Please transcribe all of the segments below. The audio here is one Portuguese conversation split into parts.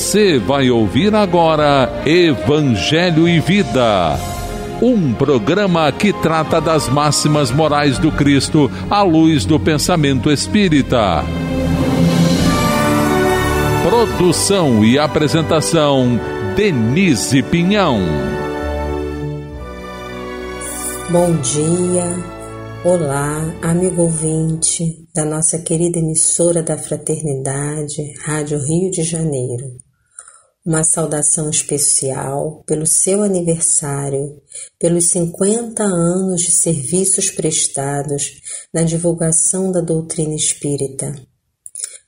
Você vai ouvir agora Evangelho e Vida, um programa que trata das máximas morais do Cristo à luz do pensamento espírita. Produção e apresentação, Denise Pinhão. Bom dia. Olá, amigo ouvinte da nossa querida emissora da Fraternidade, Rádio Rio de Janeiro. Uma saudação especial pelo seu aniversário, pelos 50 anos de serviços prestados na divulgação da doutrina espírita.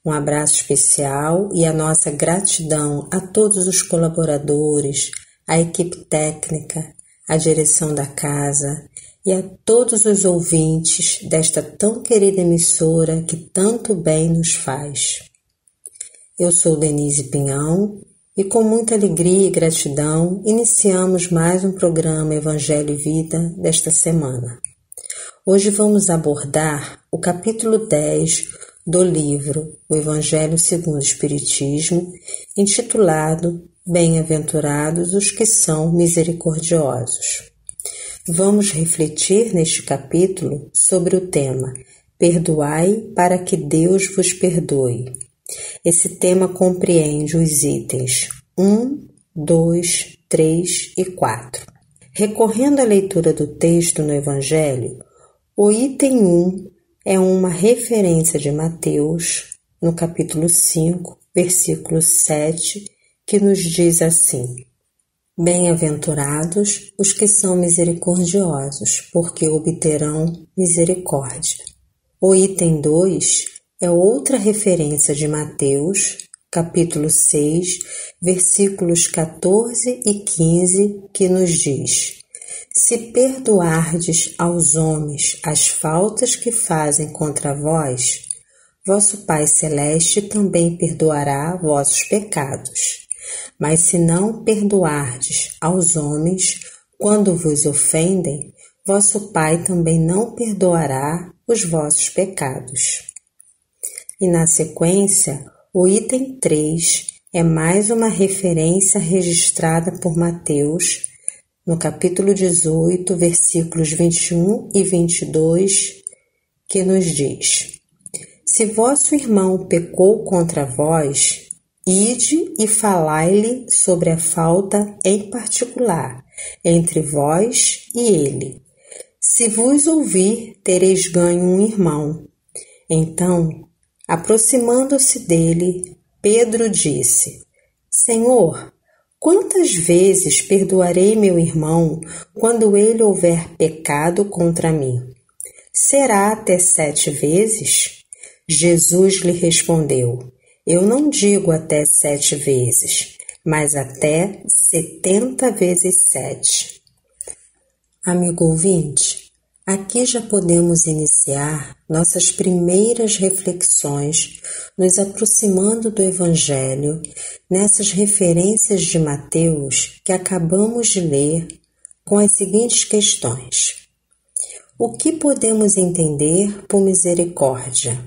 Um abraço especial e a nossa gratidão a todos os colaboradores, a equipe técnica, a direção da casa e a todos os ouvintes desta tão querida emissora que tanto bem nos faz. Eu sou Denise Pinhão e com muita alegria e gratidão iniciamos mais um programa Evangelho e Vida desta semana. Hoje vamos abordar o capítulo 10 do livro O Evangelho segundo o Espiritismo, intitulado Bem-aventurados os que são misericordiosos. Vamos refletir neste capítulo sobre o tema Perdoai para que Deus vos perdoe. Esse tema compreende os itens 1, 2, 3 e 4. Recorrendo à leitura do texto no Evangelho, o item 1 é uma referência de Mateus, no capítulo 5, versículo 7, que nos diz assim: Bem-aventurados os que são misericordiosos, porque obterão misericórdia. O item 2 é outra referência de Mateus, capítulo 6, versículos 14 e 15, que nos diz: Se perdoardes aos homens as faltas que fazem contra vós, vosso Pai Celeste também perdoará vossos pecados. Mas se não perdoardes aos homens quando vos ofendem, vosso Pai também não perdoará os vossos pecados. E na sequência, o item 3 é mais uma referência registrada por Mateus, no capítulo 18, versículos 21 e 22, que nos diz: Se vosso irmão pecou contra vós, ide e falai-lhe sobre a falta em particular, entre vós e ele. Se vos ouvir, tereis ganho um irmão. Então, aproximando-se dele, Pedro disse: Senhor, quantas vezes perdoarei meu irmão quando ele houver pecado contra mim? Será até 7 vezes? Jesus lhe respondeu: Eu não digo até 7 vezes, mas até 70 vezes 7. Amigo ouvinte, aqui já podemos iniciar nossas primeiras reflexões, nos aproximando do Evangelho, nessas referências de Mateus que acabamos de ler, com as seguintes questões. O que podemos entender por misericórdia?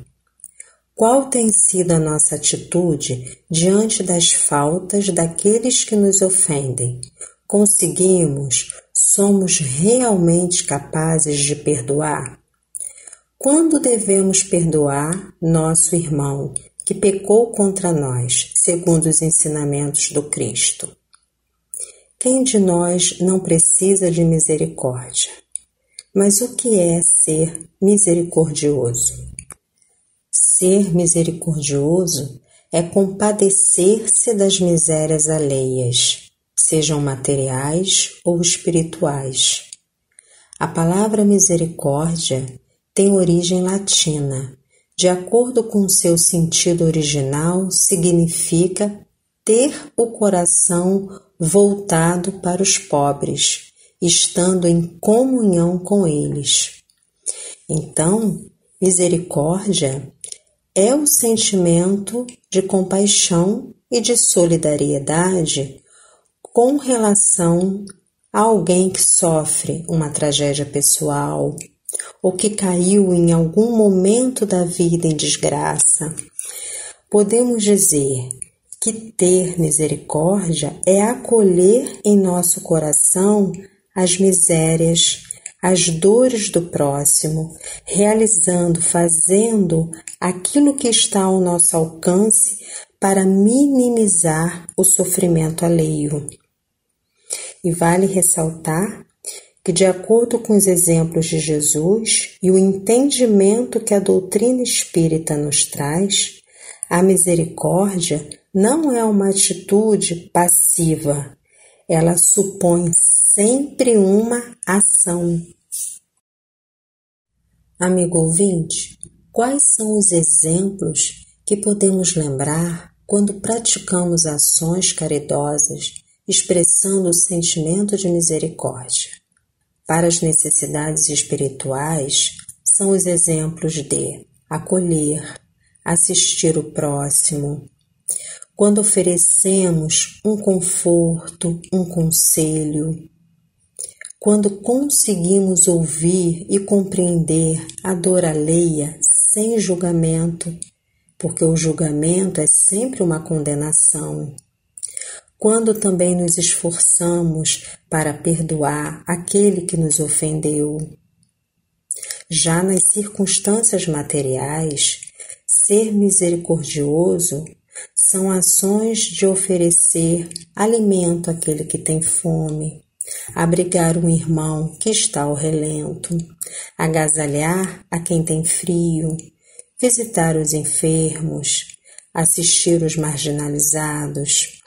Qual tem sido a nossa atitude diante das faltas daqueles que nos ofendem? Somos realmente capazes de perdoar? Quando devemos perdoar nosso irmão que pecou contra nós, segundo os ensinamentos do Cristo? Quem de nós não precisa de misericórdia? Mas o que é ser misericordioso? Ser misericordioso é compadecer-se das misérias alheias, sejam materiais ou espirituais. A palavra misericórdia tem origem latina. De acordo com seu sentido original, significa ter o coração voltado para os pobres, estando em comunhão com eles. Então, misericórdia é o sentimento de compaixão e de solidariedade com relação a alguém que sofre uma tragédia pessoal ou que caiu em algum momento da vida em desgraça. Podemos dizer que ter misericórdia é acolher em nosso coração as misérias, as dores do próximo, realizando, fazendo aquilo que está ao nosso alcance para minimizar o sofrimento alheio. E vale ressaltar que, de acordo com os exemplos de Jesus e o entendimento que a doutrina espírita nos traz, a misericórdia não é uma atitude passiva, ela supõe sempre uma ação. Amigo ouvinte, quais são os exemplos que podemos lembrar quando praticamos ações caridosas, expressando o sentimento de misericórdia? Para as necessidades espirituais, são os exemplos de acolher, assistir o próximo. Quando oferecemos um conforto, um conselho, quando conseguimos ouvir e compreender a dor alheia sem julgamento, porque o julgamento é sempre uma condenação. Quando também nos esforçamos para perdoar aquele que nos ofendeu. Já nas circunstâncias materiais, ser misericordioso são ações de oferecer alimento àquele que tem fome, abrigar um irmão que está ao relento, agasalhar a quem tem frio, visitar os enfermos, assistir os marginalizados.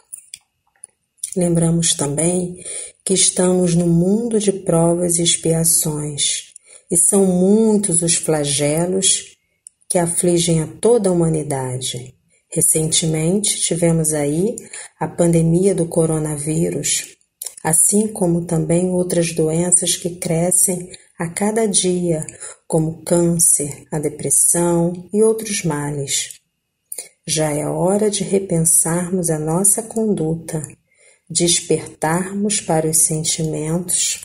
Lembramos também que estamos no mundo de provas e expiações, e são muitos os flagelos que afligem a toda a humanidade. Recentemente tivemos aí a pandemia do coronavírus, assim como também outras doenças que crescem a cada dia, como o câncer, a depressão e outros males. Já é hora de repensarmos a nossa conduta, despertarmos para os sentimentos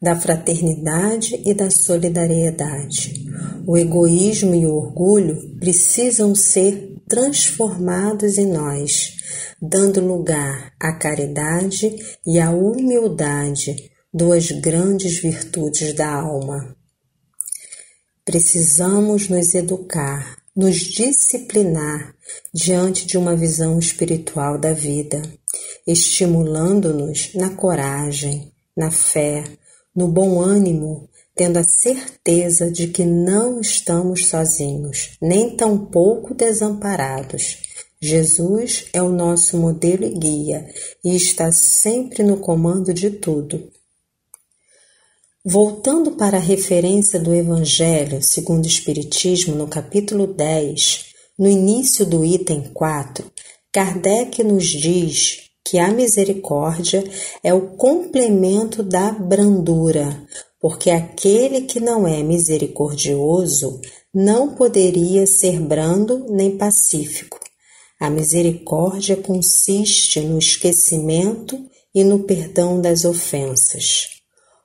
da fraternidade e da solidariedade. O egoísmo e o orgulho precisam ser transformados em nós, dando lugar à caridade e à humildade, duas grandes virtudes da alma. Precisamos nos educar, nos disciplinar diante de uma visão espiritual da vida, estimulando-nos na coragem, na fé, no bom ânimo, tendo a certeza de que não estamos sozinhos, nem tampouco desamparados. Jesus é o nosso modelo e guia e está sempre no comando de tudo. Voltando para a referência do Evangelho segundo o Espiritismo, no capítulo 10, no início do item 4, Kardec nos diz que a misericórdia é o complemento da brandura, porque aquele que não é misericordioso não poderia ser brando nem pacífico. A misericórdia consiste no esquecimento e no perdão das ofensas.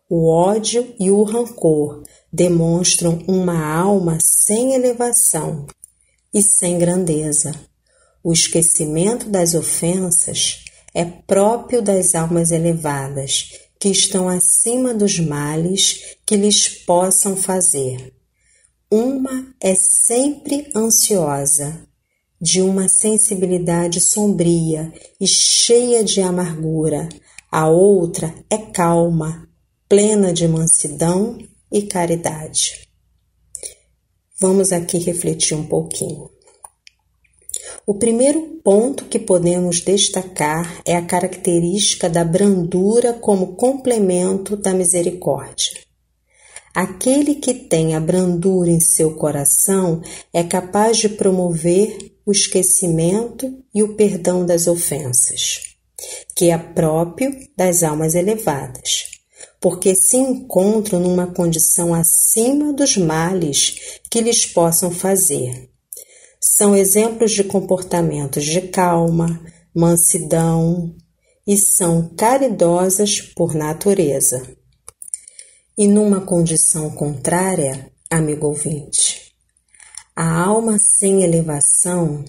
O ódio e o rancor demonstram uma alma sem elevação e sem grandeza. O esquecimento das ofensas é próprio das almas elevadas, que estão acima dos males que lhes possam fazer. Uma é sempre ansiosa, de uma sensibilidade sombria e cheia de amargura. A outra é calma, plena de mansidão e caridade. Vamos aqui refletir um pouquinho. O primeiro ponto que podemos destacar é a característica da brandura como complemento da misericórdia. Aquele que tem a brandura em seu coração é capaz de promover o esquecimento e o perdão das ofensas, que é próprio das almas elevadas, porque se encontram numa condição acima dos males que lhes possam fazer. São exemplos de comportamentos de calma, mansidão e são caridosas por natureza. E numa condição contrária, amigo ouvinte, a alma sem elevação,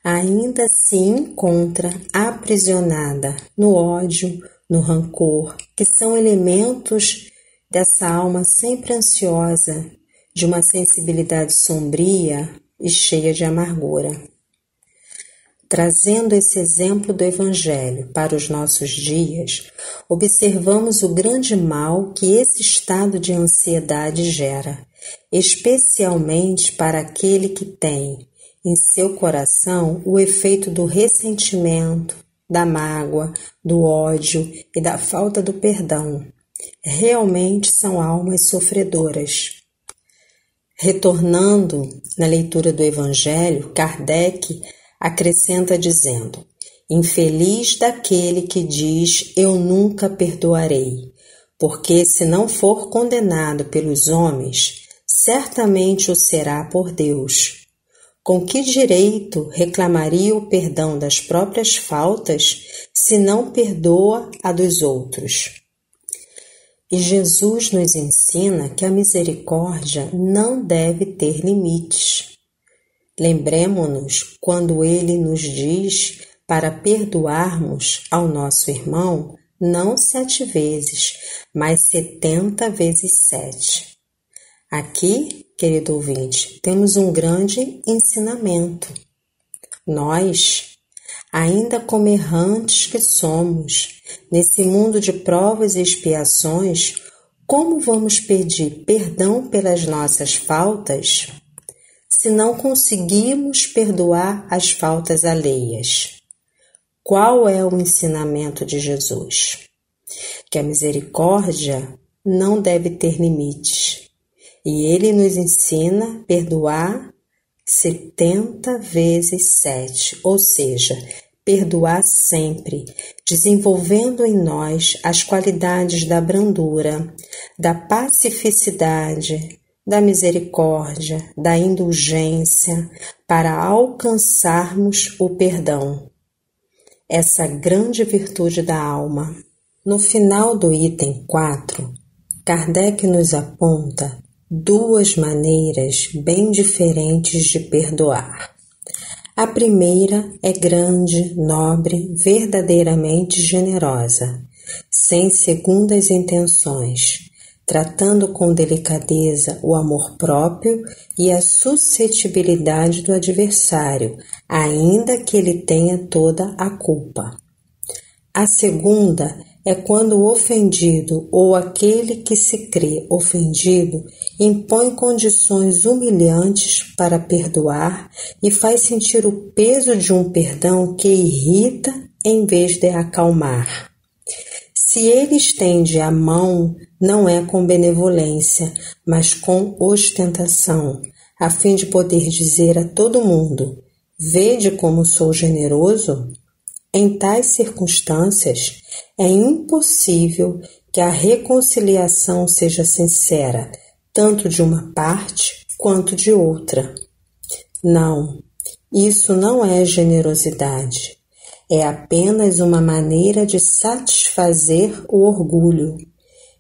ainda se encontra aprisionada no ódio, no rancor, que são elementos dessa alma sempre ansiosa, de uma sensibilidade sombria e cheia de amargura. Trazendo esse exemplo do Evangelho para os nossos dias, observamos o grande mal que esse estado de ansiedade gera, especialmente para aquele que tem em seu coração o efeito do ressentimento, da mágoa, do ódio e da falta do perdão. Realmente são almas sofredoras. Retornando na leitura do Evangelho, Kardec acrescenta dizendo: infeliz daquele que diz eu nunca perdoarei, porque se não for condenado pelos homens, certamente o será por Deus. Com que direito reclamaria o perdão das próprias faltas se não perdoa a dos outros? E Jesus nos ensina que a misericórdia não deve ter limites. Lembremo-nos quando ele nos diz para perdoarmos ao nosso irmão não 7 vezes, mas 70 vezes 7. Aqui, querido ouvinte, temos um grande ensinamento. Nós, ainda como errantes que somos, nesse mundo de provas e expiações, como vamos pedir perdão pelas nossas faltas se não conseguimos perdoar as faltas alheias? Qual é o ensinamento de Jesus? Que a misericórdia não deve ter limites. E ele nos ensina a perdoar 70 vezes 7, ou seja, perdoar sempre, desenvolvendo em nós as qualidades da brandura, da pacificidade, da misericórdia, da indulgência, para alcançarmos o perdão, essa grande virtude da alma. No final do item 4, Kardec nos aponta 2 maneiras bem diferentes de perdoar. A primeira é grande, nobre, verdadeiramente generosa, sem segundas intenções, tratando com delicadeza o amor próprio e a suscetibilidade do adversário, ainda que ele tenha toda a culpa. A segunda é quando o ofendido ou aquele que se crê ofendido impõe condições humilhantes para perdoar e faz sentir o peso de um perdão que irrita em vez de acalmar. Se ele estende a mão, não é com benevolência, mas com ostentação, a fim de poder dizer a todo mundo: vede como sou generoso? Em tais circunstâncias, é impossível que a reconciliação seja sincera, tanto de uma parte quanto de outra. Não, isso não é generosidade. É apenas uma maneira de satisfazer o orgulho.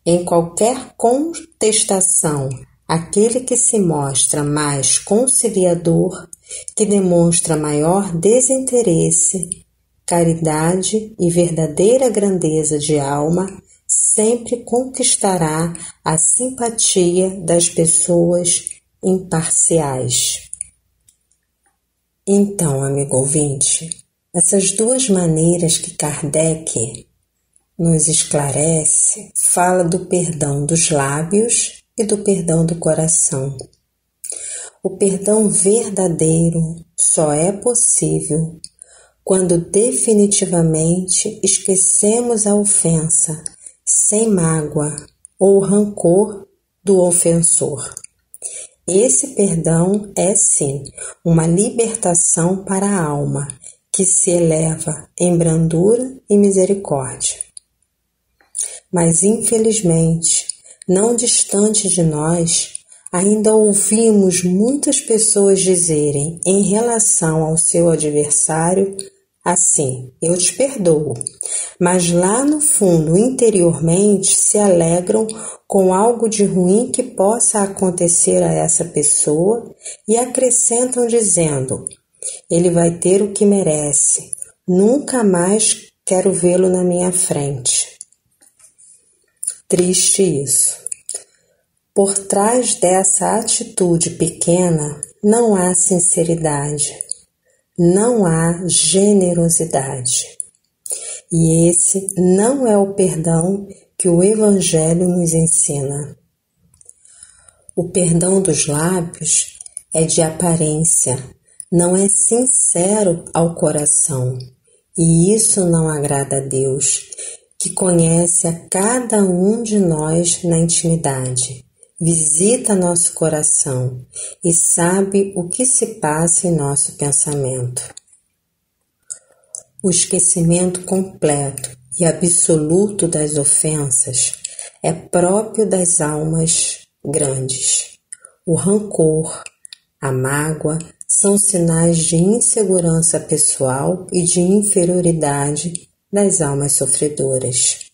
Em qualquer contestação, aquele que se mostra mais conciliador, que demonstra maior desinteresse, caridade e verdadeira grandeza de alma, sempre conquistará a simpatia das pessoas imparciais. Então, amigo ouvinte, essas 2 maneiras que Kardec nos esclarece, fala do perdão dos lábios e do perdão do coração. O perdão verdadeiro só é possível quando definitivamente esquecemos a ofensa, sem mágoa ou rancor do ofensor. Esse perdão é, sim, uma libertação para a alma, que se eleva em brandura e misericórdia. Mas, infelizmente, não distante de nós, ainda ouvimos muitas pessoas dizerem em relação ao seu adversário assim: eu te perdoo, mas lá no fundo, interiormente, se alegram com algo de ruim que possa acontecer a essa pessoa e acrescentam dizendo: Ele vai ter o que merece. Nunca mais quero vê-lo na minha frente. Triste isso. Por trás dessa atitude pequena não há sinceridade, não há generosidade. E esse não é o perdão que o Evangelho nos ensina. O perdão dos lábios é de aparência, não é sincero ao coração, e isso não agrada a Deus, que conhece a cada um de nós na intimidade, visita nosso coração e sabe o que se passa em nosso pensamento. O esquecimento completo e absoluto das ofensas é próprio das almas grandes. O rancor, a mágoa são sinais de insegurança pessoal e de inferioridade das almas sofredoras.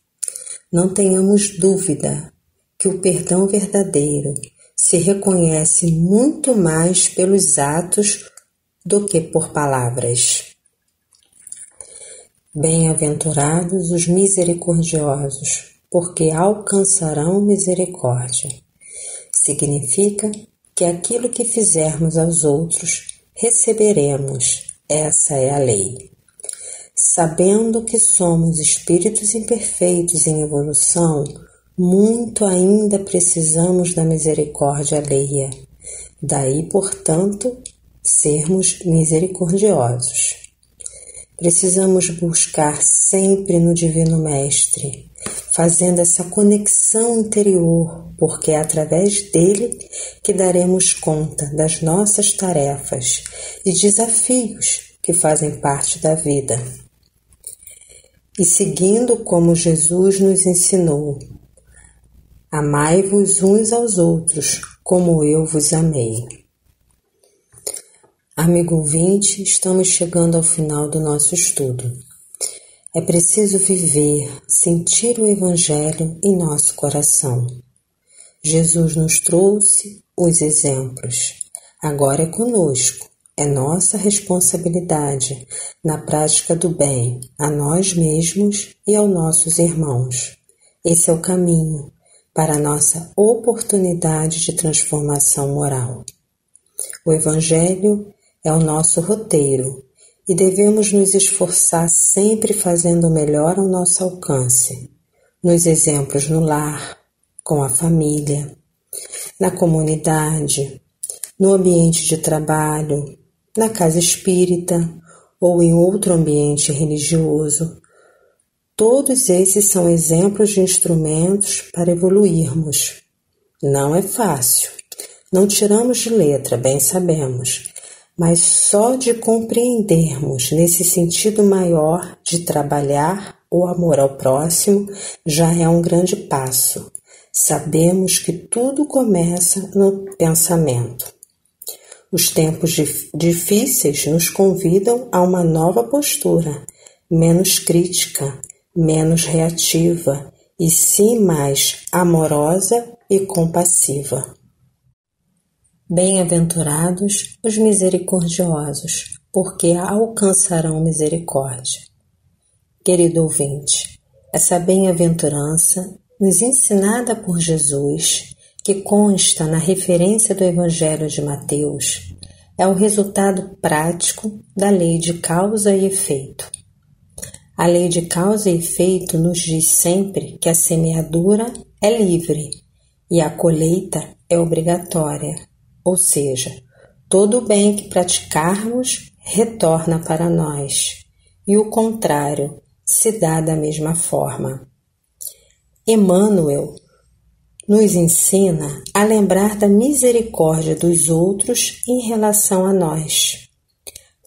Não tenhamos dúvida que o perdão verdadeiro se reconhece muito mais pelos atos do que por palavras. Bem-aventurados os misericordiosos, porque alcançarão misericórdia. Significa que aquilo que fizermos aos outros, receberemos. Essa é a lei. Sabendo que somos espíritos imperfeitos em evolução, muito ainda precisamos da misericórdia alheia. Daí, portanto, sermos misericordiosos. Precisamos buscar sempre no Divino Mestre, fazendo essa conexão interior, porque é através dele que daremos conta das nossas tarefas e desafios que fazem parte da vida. E seguindo como Jesus nos ensinou, amai-vos uns aos outros, como eu vos amei. Amigo ouvinte, estamos chegando ao final do nosso estudo. É preciso viver, sentir o Evangelho em nosso coração. Jesus nos trouxe os exemplos. Agora é conosco. É nossa responsabilidade na prática do bem a nós mesmos e aos nossos irmãos. Esse é o caminho para a nossa oportunidade de transformação moral. O Evangelho é o nosso roteiro e devemos nos esforçar sempre fazendo o melhor ao nosso alcance, nos exemplos no lar, com a família, na comunidade, no ambiente de trabalho, na casa espírita ou em outro ambiente religioso. Todos esses são exemplos de instrumentos para evoluirmos. Não é fácil, não tiramos de letra, bem sabemos, mas só de compreendermos nesse sentido maior de trabalhar o amor ao próximo já é um grande passo. Sabemos que tudo começa no pensamento. Os tempos difíceis nos convidam a uma nova postura, menos crítica, menos reativa, e sim mais amorosa e compassiva. Bem-aventurados os misericordiosos, porque alcançarão misericórdia. Querido ouvinte, essa bem-aventurança nos ensinada por Jesus, que consta na referência do Evangelho de Mateus, é o resultado prático da lei de causa e efeito. A lei de causa e efeito nos diz sempre que a semeadura é livre e a colheita é obrigatória. Ou seja, todo o bem que praticarmos retorna para nós, e o contrário se dá da mesma forma. Emmanuel nos ensina a lembrar da misericórdia dos outros em relação a nós.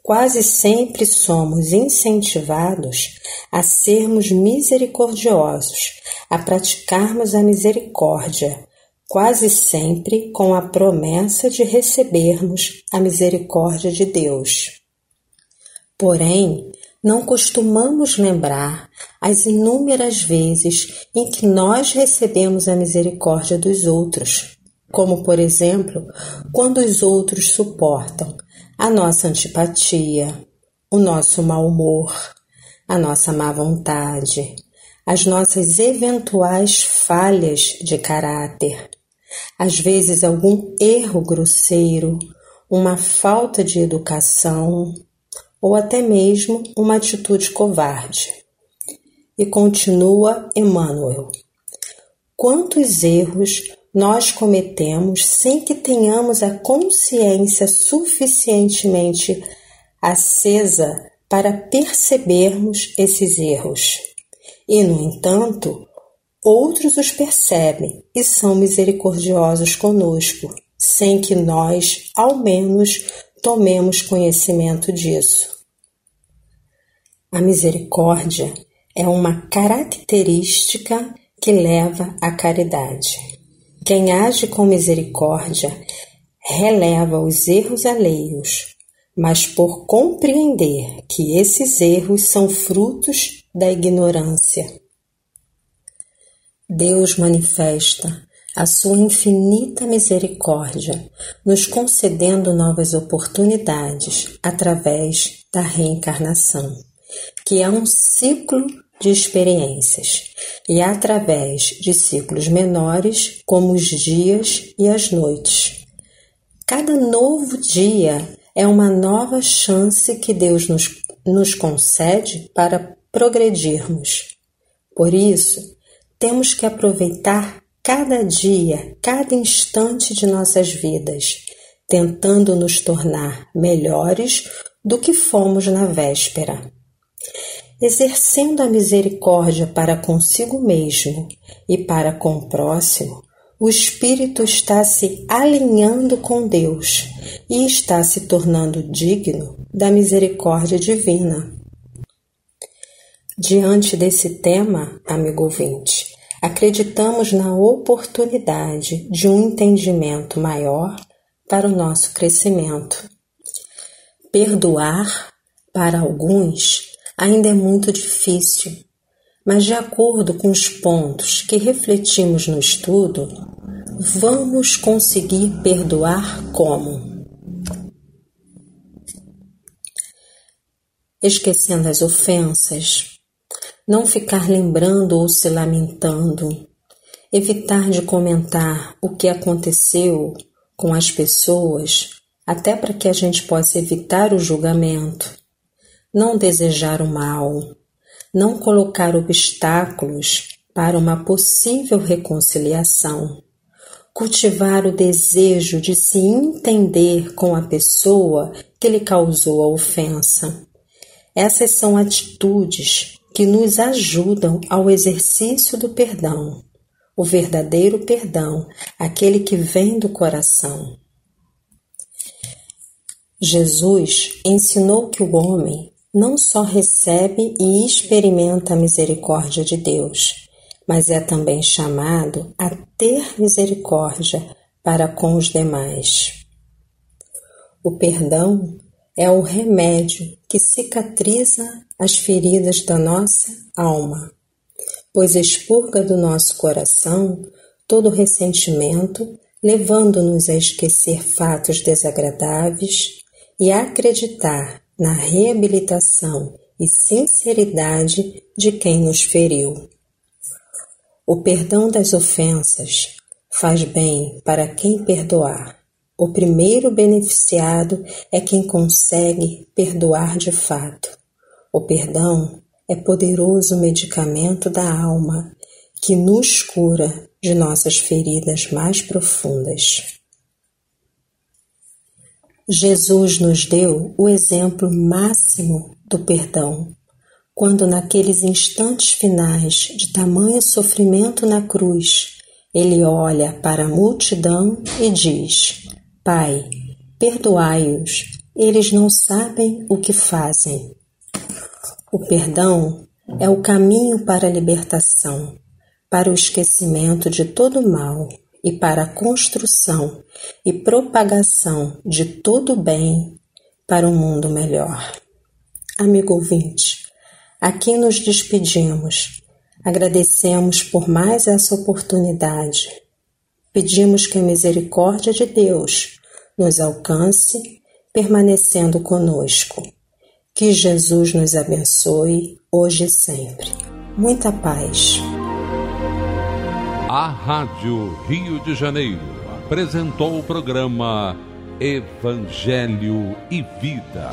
Quase sempre somos incentivados a sermos misericordiosos, a praticarmos a misericórdia, quase sempre com a promessa de recebermos a misericórdia de Deus. Porém, não costumamos lembrar as inúmeras vezes em que nós recebemos a misericórdia dos outros. como, por exemplo, quando os outros suportam a nossa antipatia, o nosso mau humor, a nossa má vontade, as nossas eventuais falhas de caráter, às vezes algum erro grosseiro, uma falta de educação ou até mesmo uma atitude covarde. E continua Emmanuel: quantos erros nós cometemos sem que tenhamos a consciência suficientemente acesa para percebermos esses erros. E, no entanto, outros os percebem e são misericordiosos conosco, sem que nós, ao menos, tomemos conhecimento disso. A misericórdia é uma característica que leva à caridade. Quem age com misericórdia releva os erros alheios, mas por compreender que esses erros são frutos da ignorância. Deus manifesta a sua infinita misericórdia, nos concedendo novas oportunidades através da reencarnação, que é um ciclo de experiências, e através de ciclos menores, como os dias e as noites. Cada novo dia é uma nova chance que Deus nos concede para progredirmos. Por isso, temos que aproveitar cada dia, cada instante de nossas vidas, tentando nos tornar melhores do que fomos na véspera. Exercendo a misericórdia para consigo mesmo e para com o próximo, o espírito está se alinhando com Deus e está se tornando digno da misericórdia divina. Diante desse tema, amigo ouvinte, acreditamos na oportunidade de um entendimento maior para o nosso crescimento. Perdoar, para alguns, ainda é muito difícil, mas de acordo com os pontos que refletimos no estudo, vamos conseguir perdoar como? Esquecendo as ofensas, não ficar lembrando ou se lamentando, evitar de comentar o que aconteceu com as pessoas, até para que a gente possa evitar o julgamento, não desejar o mal, não colocar obstáculos para uma possível reconciliação, cultivar o desejo de se entender com a pessoa que lhe causou a ofensa. Essas são atitudes que nos ajudam ao exercício do perdão, o verdadeiro perdão, aquele que vem do coração. Jesus ensinou que o homem não só recebe e experimenta a misericórdia de Deus, mas é também chamado a ter misericórdia para com os demais. O perdão é o remédio que cicatriza as feridas da nossa alma, pois expurga do nosso coração todo ressentimento, levando-nos a esquecer fatos desagradáveis e a acreditar na reabilitação e sinceridade de quem nos feriu. O perdão das ofensas faz bem para quem perdoar. O primeiro beneficiado é quem consegue perdoar de fato. O perdão é poderoso medicamento da alma que nos cura de nossas feridas mais profundas. Jesus nos deu o exemplo máximo do perdão, quando naqueles instantes finais de tamanho sofrimento na cruz, ele olha para a multidão e diz: Pai, perdoai-os, eles não sabem o que fazem. O perdão é o caminho para a libertação, para o esquecimento de todo o mal e para a construção e propagação de todo o bem para um mundo melhor. Amigo ouvinte, aqui nos despedimos. Agradecemos por mais essa oportunidade. Pedimos que a misericórdia de Deus nos alcance, permanecendo conosco. Que Jesus nos abençoe, hoje e sempre. Muita paz. A Rádio Rio de Janeiro apresentou o programa Evangelho e Vida.